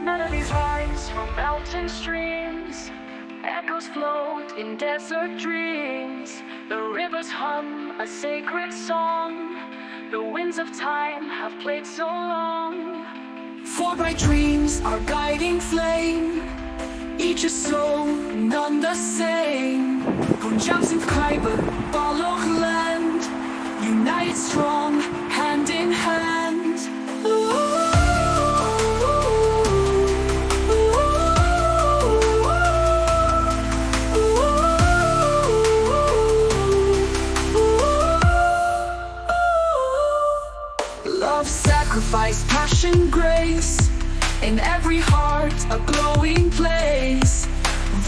Melodies rise from mountain streams, echoes float in desert dreams. The rivers hum a sacred song, the winds of time have played so long. For bright dreams are guiding flame, each is slow, none the same. Punjab Sindh Khyber Balokh land, united strong, hand in hand. Love, sacrifice, passion, grace, in every heart a glowing place.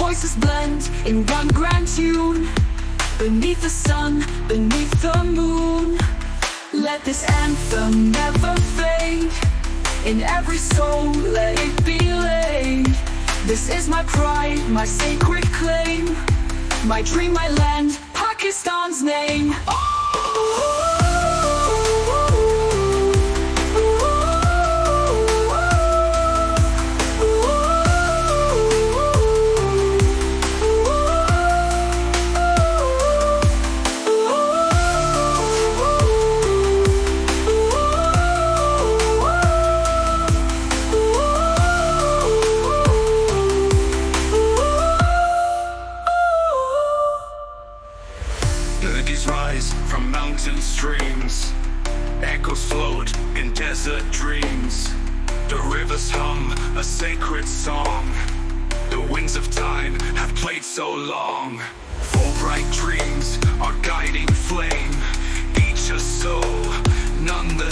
Voices blend in one grand tune, beneath the sun, beneath the moon. Let this anthem never fade, in every soul let it be laid. This is my pride, my sacred claim, my dream, my land, Pakistan's name. Melodies rise from mountain streams, echoes float in desert dreams. The rivers hum a sacred song, the winds of time have played so long. For bright dreams are guiding flame, each a soul, none the